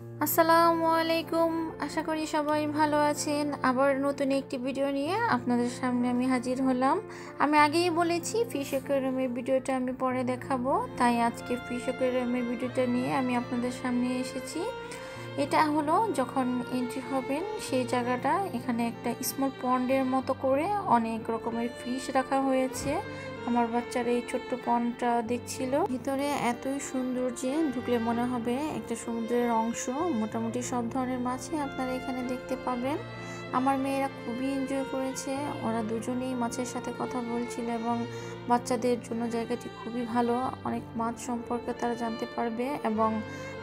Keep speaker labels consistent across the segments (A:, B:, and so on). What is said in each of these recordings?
A: আসসালামু আলাইকুম। আশা করি সবাই ভালো আছেন। আবার নতুন একটি ভিডিও নিয়ে আপনাদের সামনে আমি হাজির হলাম। আমি আগেই বলেছি ফিশ অ্যাকোয়ারিয়ামের ভিডিওটা আমি পরে দেখাবো, তাই আজকে ফিশ অ্যাকোয়ারিয়ামের ভিডিওটা নিয়ে আমি আপনাদের সামনে এসেছি। এটা হলো যখন এন্ট্রি হবেন সেই জায়গাটা, এখানে একটা স্মল পন্ডের মতো করে অনেক রকমের ফিশ রাখা হয়েছে। আমার বাচ্চারা এই ছোট্ট পন্ডটা দেখছিল। ভিতরে এতই সুন্দর যে ঢুকলে মনে হবে একটা সমুদ্রের অংশ। মোটামুটি সব ধরনের মাছই আপনারা এখানে দেখতে পাবেন। আমার মেয়েরা খুবই এনজয় করেছে, ওরা দুজনেই মাছের সাথে কথা বলছিল এবং বাচ্চাদের জন্য জায়গাটি খুবই ভালো। অনেক মাছ সম্পর্কে তারা জানতে পারবে এবং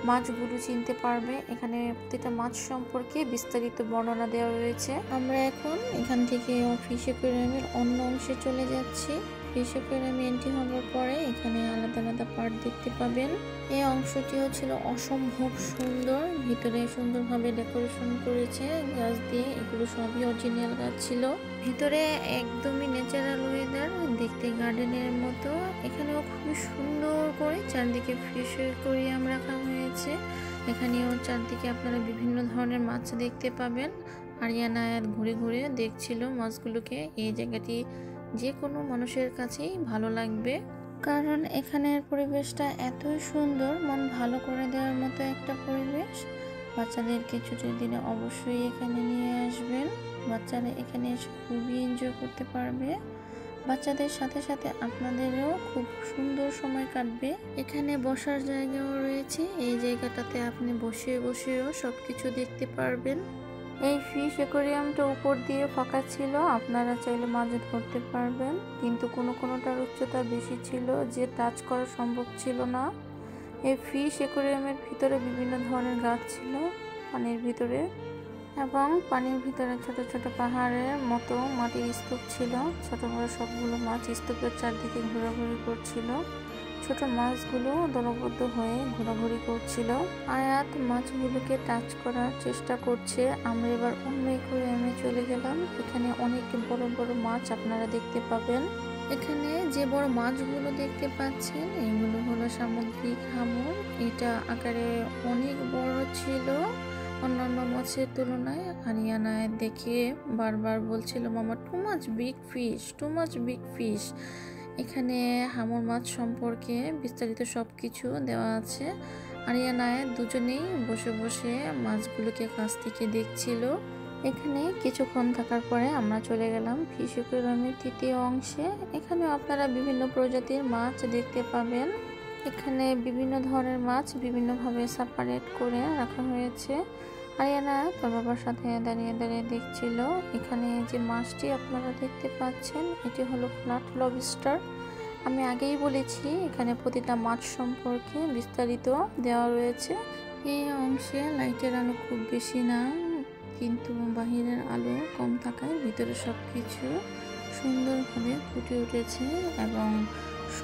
A: মাছগুলো চিনতে পারবে। এখানে প্রতিটা মাছ সম্পর্কে বিস্তারিত বর্ণনা দেওয়া রয়েছে। আমরা এখন এখান থেকে ফিশ অ্যাকোয়ারিয়ামের অন্য অংশে চলে যাচ্ছি। ফিশ অ্যাকোয়ারিয়ামে এন্ট্রি হওয়ার পরে এখানে আলাদা আলাদা পার্ট দেখতে পাবেন। এই অংশটিও ছিল অসম্ভব সুন্দর, ভিতরে সুন্দরভাবে ডেকোরেশন করেছে গাছ দিয়ে। এগুলো সবই অরিজিনাল গাছ ছিল। ভিতরে একদমই ন্যাচারাল ওয়েদার, দেখতে গার্ডেনের মতো। এখানেও খুবই সুন্দর করে চারদিকে ফিশ অ্যাকোয়ারিয়াম রাখা হয়েছে। এখানেও চারদিকে আপনারা বিভিন্ন ধরনের মাছ দেখতে পাবেন। আরিয়ানা ঘুরে ঘুরে দেখছিল মাছগুলোকে। এই জায়গাটি যে কোনো মানুষের কাছেই ভালো লাগবে, কারণ এখানের পরিবেশটা এতই সুন্দর, মন ভালো করে দেওয়ার মতো একটা পরিবেশ। বাচ্চাদেরকে ছুটির দিনে অবশ্যই এখানে নিয়ে আসবেন। বাচ্চারা এখানে এসে খুবই এনজয় করতে পারবে। বাচ্চাদের সাথে সাথে আপনাদেরও খুব সুন্দর সময় কাটবে। এখানে বসার জায়গাও রয়েছে, এই জায়গাটাতে আপনি বসেও সবকিছু দেখতে পারবেন। এই ফিশ অ্যাকোয়ারিয়ামটা উপর দিয়ে ফাঁকা ছিল, আপনারা চাইলে মাছ ধরতে পারবেন, কিন্তু কোনোটার উচ্চতা বেশি ছিল যে টাচ করা সম্ভব ছিল না। এই ফিশ অ্যাকোয়ারিয়ামের ভিতরে বিভিন্ন ধরনের গাছ ছিল পানির ভিতরে, এবং পানির ভিতরে ছোট ছোট পাহাড়ের মতো মাটির স্তূপ ছিল। ছোট বড় সবগুলো মাছ স্তূপের চারদিকে ঘোরাঘুরি করছিল। ছোট মাছগুলো দলবদ্ধ হয়ে ঘোরাঘুরি করছিল। আয়াত মাছগুলোকে টাচ করার চেষ্টা করছে। আমরা এবার অন্য অ্যাকোয়ারিয়ামে চলে গেলাম। এখানে অনেক বড় বড় মাছ আপনারা দেখতে পাবেন। এখানে যে বড় মাছগুলো দেখতে পাচ্ছেন এগুলো হলো সামুদ্রিক হাঙর। এটা আকারে অনেক বড় ছিল অন্যান্য মাছের তুলনায়। আরিয়ানায় দেখে বারবার বলছিল, মামা টু মাচ বিগ ফিশ। এখানে হাঙর মাছ সম্পর্কে বিস্তারিত সব কিছু দেওয়া আছে। আরিয়ানায় দুজনেই বসে বসে মাছগুলোকে কাছ থেকে দেখছিল। এখানে কিছুক্ষণ থাকার পরে আমরা চলে গেলাম ফিশ অ্যাকোয়ারিয়ামের তৃতীয় অংশে। এখানে আপনারা বিভিন্ন প্রজাতির মাছ দেখতে পাবেন। এখানে বিভিন্ন ধরনের মাছ বিভিন্নভাবে সেপারেট করে রাখা হয়েছে। আরিয়ানা তার বাবার সাথে দাঁড়িয়ে দাঁড়িয়ে দেখছিল। এখানে যে মাছটি আপনারা দেখতে পাচ্ছেন এটি হলো ফ্ল্যাট লবস্টার। আমি আগেই বলেছি এখানে প্রতিটা মাছ সম্পর্কে বিস্তারিত দেওয়া রয়েছে। এই অংশে লাইটের আলো খুব বেশি না, কিন্তু বাহিরের আলো কম থাকায় ভিতরে সব কিছু সুন্দরভাবে ফুটে উঠেছে এবং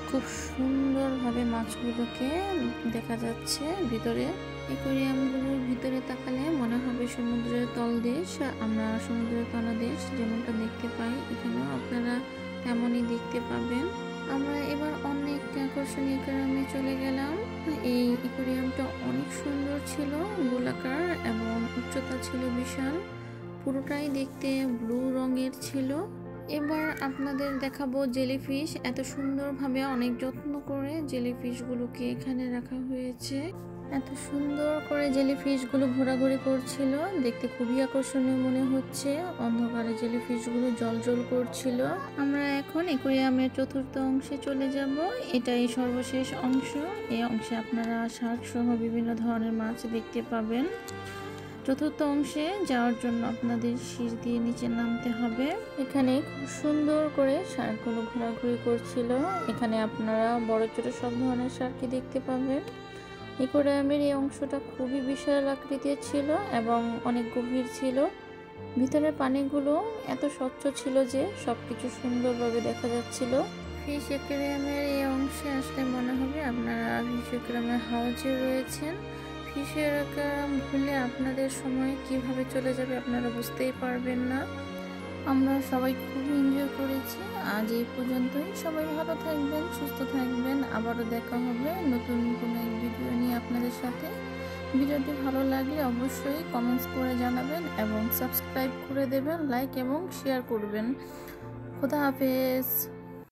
A: খুব সুন্দরভাবে মাছগুলোকে দেখা যাচ্ছে ভিতরে। অ্যাকোয়ারিয়ামগুলোর ভিতরে তাকালে মনে হবে সমুদ্রের তলদেশ। আমরা সমুদ্রের তলদেশ যেমনটা দেখতে পাই এখানেও আপনারা তেমনই দেখতে পাবেন। আমরা এবার অন্য একটি আকর্ষণীয় অ্যাকোয়ারিয়ামে চলে গেলাম। এই অ্যাকোয়ারিয়ামটা অনেক সুন্দর ছিল, গোলাকার এবং উচ্চতা ছিল বিশাল। পুরোটাই দেখতে ব্লু রঙের ছিল। এবার আপনাদের দেখাবো জেলিফিশ। এত সুন্দরভাবে অনেক যত্ন করে জেলিফিশগুলোকে এখানে রাখা হয়েছে। এত সুন্দর করে জেলিফিশগুলো ঘোরাঘুরি করছিল, দেখতে খুবই আকর্ষণীয় মনে হচ্ছে। অন্ধকারে জেলিফিশগুলো জ্বলজ্বল করছিল। আমরা এখন অ্যাকোয়ারিয়ামের চতুর্থ অংশে চলে যাব। এটাই সর্বশেষ অংশ। এই অংশে আপনারা শার্ক সহ বিভিন্ন ধরনের মাছ দেখতে পাবেন। চতুর্থ অংশে যাওয়ার জন্য আপনাদের সিঁড়ি দিয়ে নিচে নামতে হবে। এখানে খুব সুন্দর করে শার্কগুলো ঘোরাঘুরি করছিল। এখানে আপনারা বড় ছোট সব ধরনের শার্কই দেখতে পাবেন। অ্যাকোয়ারিয়ামের এই অংশটা খুবই বিশাল আকৃতির ছিল এবং অনেক গভীর ছিল। ভিতরের পানিগুলো এত স্বচ্ছ ছিল যে সবকিছু সুন্দরভাবে দেখা যাচ্ছিল। ফিশ অ্যাকোয়ারিয়ামের এই অংশে আসলে মনে হবে আপনারা ফিশ অ্যাকোয়ারিয়ামের হাউজে রয়েছেন। ফিশ অ্যাকোয়ারিয়াম ঘুরলে আপনাদের সময় কিভাবে চলে যাবে আপনারা বুঝতেই পারবেন না। আমরা সবাই খুব এনজয় করেছি। আজ এই পর্যন্তই। সবাই ভালো থাকবেন, সুস্থ থাকবেন। আবারও দেখা হবে নতুন কোনো এক ভিডিও নিয়ে আপনাদের সাথে। ভিডিওটি ভালো লাগলে অবশ্যই কমেন্টস করে জানাবেন এবং সাবস্ক্রাইব করে দেবেন, লাইক এবং শেয়ার করবেন। খোদা হাফেজ।